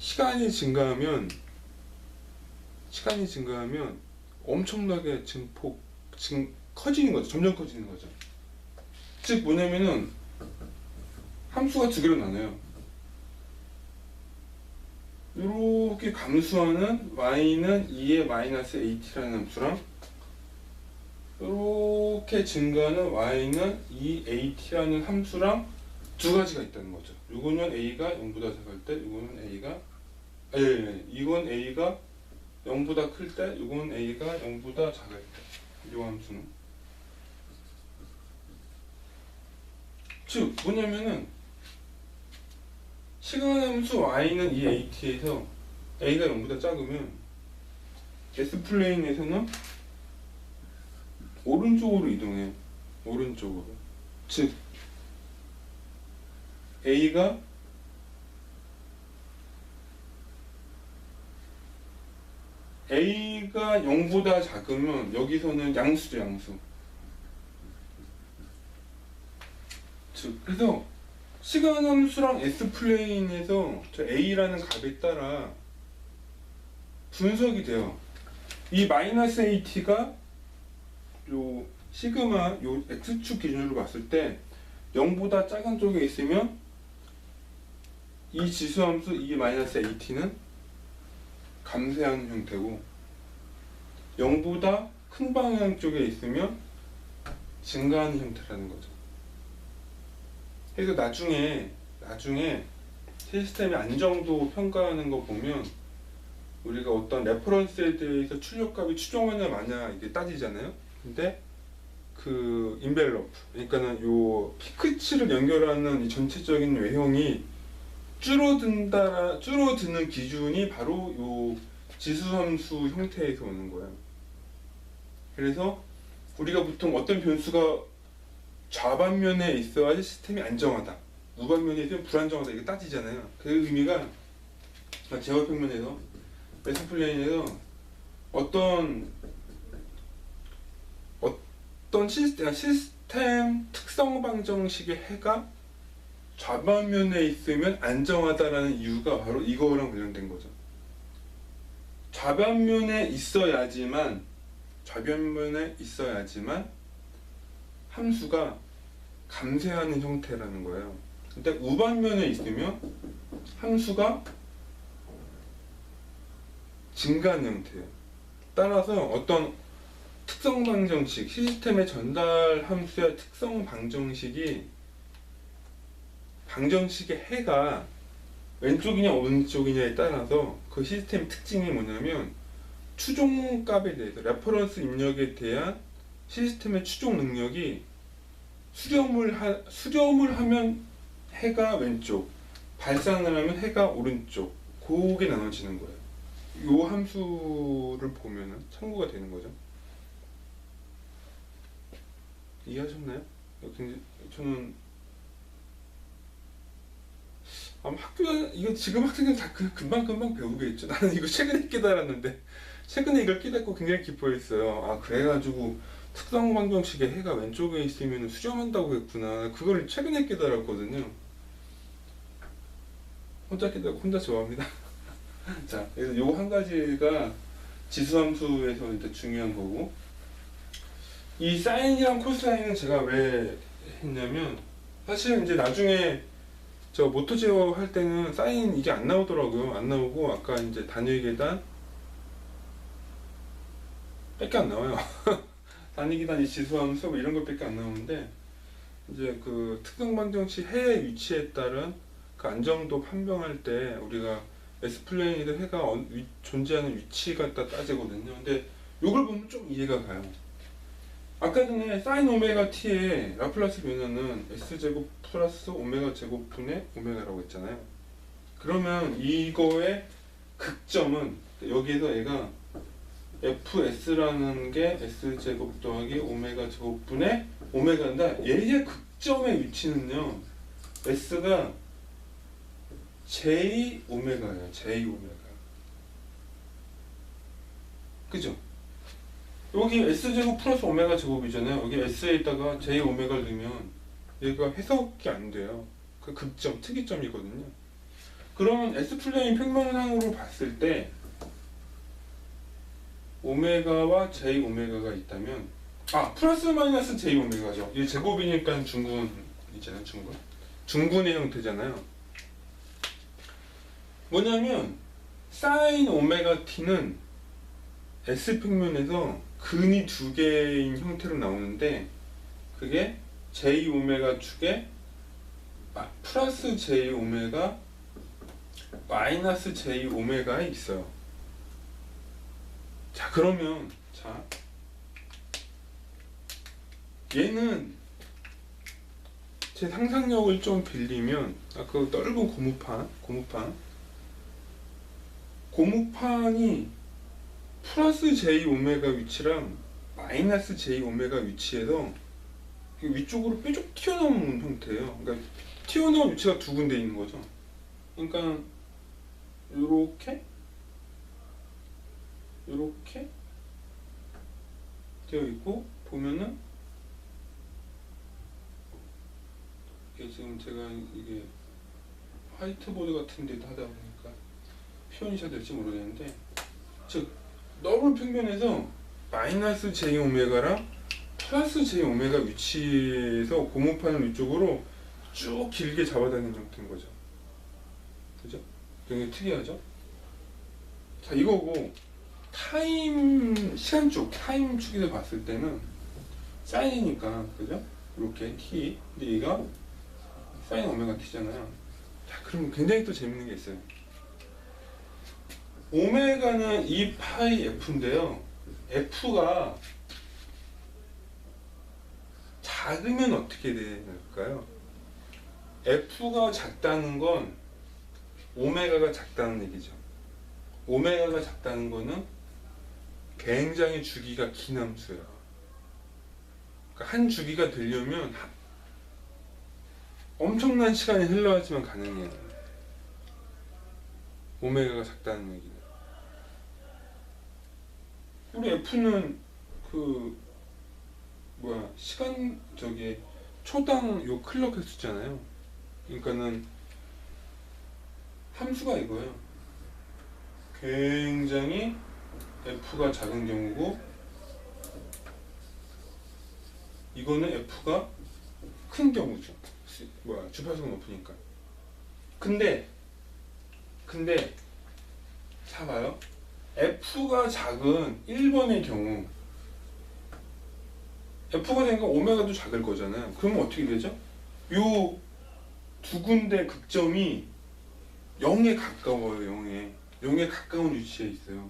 시간이 증가하면 엄청나게 커지는 거죠. 점점 커지는 거죠. 즉 뭐냐면은 함수가 두 개로 나눠요. 이렇게 감소하는 y는 2의 마이너스 at라는 함수랑 이렇게 증가하는 y는 2at라는 함수랑 두 가지가 있다는 거죠. 이거는 a가 0보다 작을 때, 이거는 a가 이건 a가 0보다 클 때, 이건 a가 0보다 작을 때, 이 함수는 즉 뭐냐면은 시간 함수 y는 2at에서 a가 0보다 작으면 S플레인에서는 오른쪽으로 이동해요. 오른쪽으로. 즉 a가 0보다 작으면 여기서는 양수죠, 양수. 즉 그래서 시간 함수랑 S플레인에서 저 A라는 값에 따라 분석이 돼요. 이 마이너스 AT가 요 시그마 요 X축 기준으로 봤을 때 0보다 작은 쪽에 있으면 이 지수함수 이 마이너스 AT는 감쇄하는 형태고 0보다 큰 방향 쪽에 있으면 증가하는 형태라는 거죠. 그래서 나중에 시스템의 안정도 평가하는 거 보면 우리가 어떤 레퍼런스에 대해서 출력값이 추정하냐 마냐 이게 따지잖아요. 근데 그 인벨로프, 그러니까는 요 피크치를 연결하는 이 전체적인 외형이 줄어드는 기준이 바로 요 지수함수 형태에서 오는 거예요. 그래서 우리가 보통 어떤 변수가 좌반면에 있어야지 시스템이 안정하다, 우반면에 있으면 불안정하다 이게 따지잖아요. 그 의미가 제어평면에서 S플레인에서 어떤 시스템 특성 방정식의 해가 좌반면에 있으면 안정하다라는 이유가 바로 이거랑 관련된 거죠. 좌변면에 있어야지만 함수가 감쇄하는 형태라는 거예요. 근데 우반면에 있으면 함수가 증가하는 형태예요. 따라서 어떤 특성 방정식, 시스템의 전달 함수의 특성 방정식의 해가 왼쪽이냐 오른쪽이냐에 따라서 그 시스템 특징이 뭐냐면 추종값에 대해서 레퍼런스 입력에 대한 시스템의 추종 능력이 수렴을 하면 해가 왼쪽, 발산을 하면 해가 오른쪽, 그게 나눠지는 거예요. 요 함수를 보면은 참고가 되는 거죠. 이해하셨나요? 저는 아마 이거 지금 학생들 다 금방 배우겠죠. 나는 이거 최근에 깨달았는데, 최근에 이걸 깨닫고 굉장히 기뻐했어요. 아, 그래가지고 특성 방정식에 해가 왼쪽에 있으면 수렴한다고 했구나. 그걸 최근에 깨달았거든요. 혼자 깨닫고 혼자 좋아합니다. 자, 그래서 요 한 가지가 지수함수에서 일단 중요한 거고, 이 사인이랑 코사인은 제가 왜 했냐면, 사실 이제 나중에 저 모터 제어 할 때는 사인 이게 안 나오더라고요. 안 나오고 아까 이제 단위 계단 밖에 안 나와요. 단위 계단 이 지수함수 뭐 이런 것밖에 안 나오는데, 이제 그 특성 방정식 해의 위치에 따른 그 안정도 판명할 때 우리가 S플레인에도 해가 존재하는 위치 갖다 따지거든요. 근데 요걸 보면 좀 이해가 가요. 아까 전에 사인 오메가 t의 라플라스 변화는 S제곱 플러스 오메가 제곱분의 오메가라고 했잖아요. 그러면 이거의 극점은 여기에서 얘가 fs라는 게 S제곱 더하기 오메가 제곱분의 오메가인데, 얘의 극점의 위치는요 S가 J 오메가예요. J 오메가. 그죠? 여기 S제곱 플러스 오메가 제곱이잖아요. 여기 S에다가 J 오메가를 넣으면 얘가 해석이 안 돼요. 그 극점, 특이점이거든요. 그러면 S플레인 평면상으로 봤을 때 오메가와 J 오메가가 있다면 플러스 마이너스 J 오메가죠. 이게 제곱이니까 중군이잖아요. 중군의 형태잖아요. 뭐냐면 사인 오메가 t는 S평면에서 근이 두 개인 형태로 나오는데 그게 J 오메가 축에 플러스 J 오메가 마이너스 J 오메가에 있어요. 자, 그러면 얘는 제 상상력을 좀 빌리면 그 넓은 고무판이 플러스 J 오메가 위치랑 마이너스 J 오메가 위치에서 위쪽으로 뾰족 튀어나오는 형태예요. 그러니까 튀어나온 위치가 두 군데 있는 거죠. 그러니까 요렇게 되어 있고, 보면은 이게 지금 제가 이게 화이트보드 같은 데도 하다 보니까 표현이 잘 될지 모르겠는데, 즉 넓은 평면에서 마이너스 J 오메가랑 플러스 J 오메가 위치에서 고무판을 위쪽으로 쭉 길게 잡아다니는 형태인 거죠. 그죠? 굉장히 특이하죠? 자, 이거고 시간 축에서 봤을 때는 사인이니까, 그죠? 이렇게 t, 근데 얘가 사인 오메가 t잖아요. 자, 그럼 굉장히 또 재밌는 게 있어요. 오메가는 2파이 f인데요. f가 작으면 어떻게 될까요? f가 작다는 건 오메가가 작다는 얘기죠. 오메가가 작다는 거는 굉장히 주기가 긴 함수예요. 그러니까 한 주기가 되려면 엄청난 시간이 흘러야지만 가능해요. 오메가가 작다는 얘기는. 우리 F는 시간 초당 요 클럭 횟수잖아요. 그러니까는 함수가 이거예요. 굉장히 F가 작은 경우고, 이거는 F가 큰 경우죠. 주파수가 높으니까. 근데 자 봐요. F가 작은 1번의 경우, F가 되니까 오메가도 작을 거잖아요. 그러면 어떻게 되죠? 요 두 군데 극점이 0에 가까워요. 0에 가까운 위치에 있어요.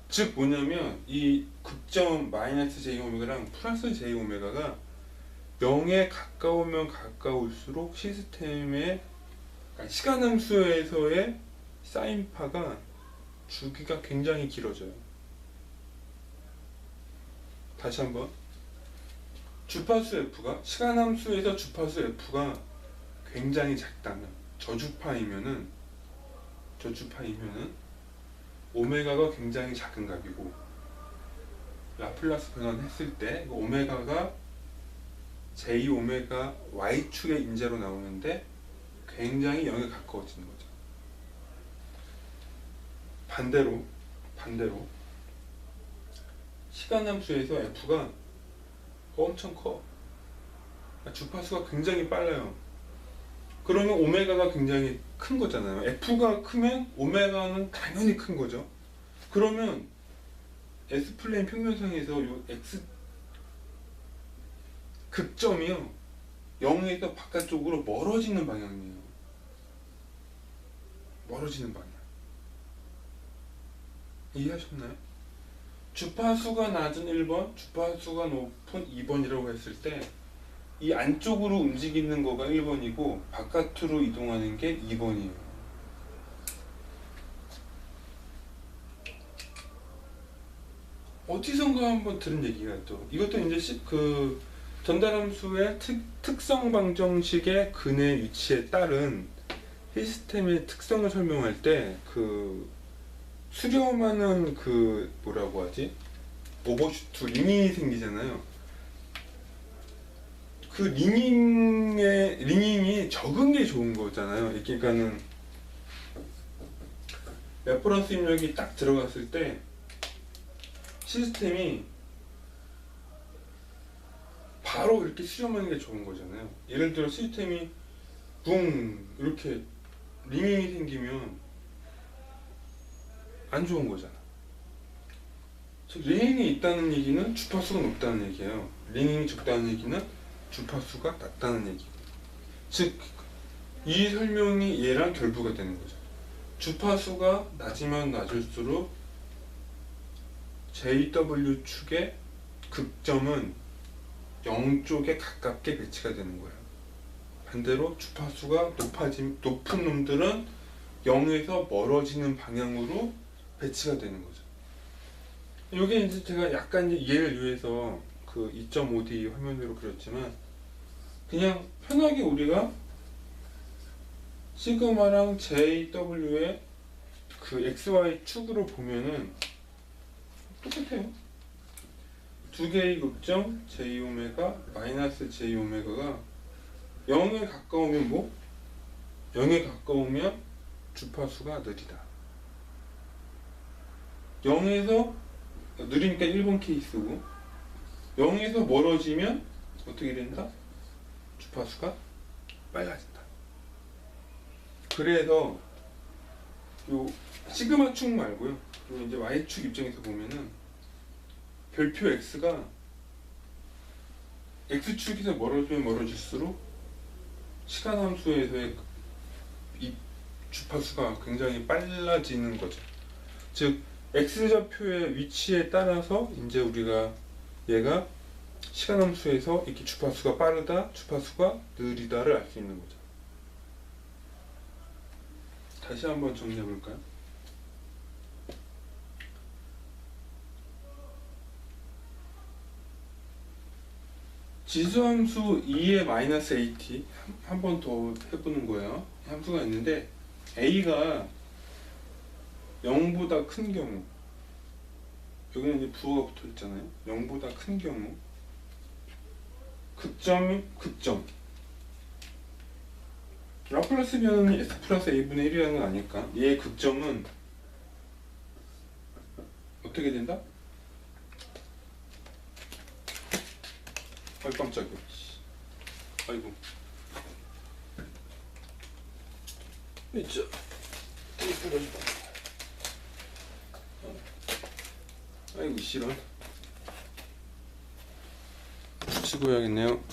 즉 뭐냐면 이 극점 마이너스 J 오메가랑 플러스 J 오메가가 0에 가까우면 가까울수록 시스템의 시간함수에서의 사인파가 주기가 굉장히 길어져요. 다시 한번, 주파수 F가 시간함수에서 주파수 F가 굉장히 작다면, 저주파이면은 오메가가 굉장히 작은 값이고, 라플라스 변환했을 때 오메가가 J 오메가 Y축의 인자로 나오는데 굉장히 0에 가까워지는 거죠. 반대로 시간함수에서 F가 엄청 커. 주파수가 굉장히 빨라요. 그러면 오메가가 굉장히 큰 거잖아요. F가 크면 오메가는 당연히 큰 거죠. 그러면 S플레인 평면상에서 요 X 극점이요, 0에서 바깥쪽으로 멀어지는 방향이에요. 멀어지는 방향. 이해하셨나요? 주파수가 낮은 1번, 주파수가 높은 2번이라고 했을 때 이 안쪽으로 움직이는 거가 1번이고 바깥으로 이동하는 게 2번이에요. 어디선가 한번 들은 얘기가 이것도 이제 전달함수의 특성 방정식의 근의 위치에 따른 시스템의 특성을 설명할 때 수렴하는 오버슈트 림이 생기잖아요. 그 링잉이 적은 게 좋은 거잖아요. 그러니까는 레퍼런스 입력이 딱 들어갔을 때 시스템이 바로 이렇게 수정하는 게 좋은 거잖아요. 예를 들어 시스템이 붕 이렇게 링잉이 생기면 안 좋은 거잖아. 즉 링잉이 있다는 얘기는 주파수가 높다는 얘기예요. 링잉이 적다는 얘기는 주파수가 낮다는 얘기고. 즉 이 설명이 얘랑 결부가 되는 거죠. 주파수가 낮으면 낮을수록 JW 축의 극점은 0쪽에 가깝게 배치가 되는 거예요. 반대로 주파수가 높은 놈들은 0에서 멀어지는 방향으로 배치가 되는 거죠. 이게 이제 제가 약간 이제 이해를 위해서 그 2.5D 화면으로 그렸지만, 그냥 편하게 우리가 시그마랑 JW의 그 XY 축으로 보면은 똑같아요. 두 개의 극점 J오메가 마이너스 J오메가가 0에 가까우면 뭐? 0에 가까우면 주파수가 느리다. 0에서 느리니까 1번 케이스고, 0에서 멀어지면 어떻게 된다? 주파수가 빨라진다. 그래서 요 시그마 축 말고요, 요 이제 Y축 입장에서 보면은 별표 X가 X축에서 멀어지면 멀어질수록 시간 함수에서의 이 주파수가 굉장히 빨라지는 거죠. 즉 X좌표의 위치에 따라서 이제 우리가 얘가 시간 함수에서 이렇게 주파수가 빠르다, 주파수가 느리다를 알 수 있는 거죠. 다시 한번 정리해 볼까요? 지수함수 2의 마이너스 AT 한 번 더 해보는 거예요. 함수가 있는데 A가 0보다 큰 경우, 여기는 이제 부호가 붙어 있잖아요. 0보다 큰 경우 극점 라플라스 변환이 S 플러스 A분의 1이라는 건 아닐까? 얘의 극점은 어떻게 된다? 아이 깜짝이야. 아이고. 이제 테이프를. 아이고 싫어. 붙이고 해야겠네요.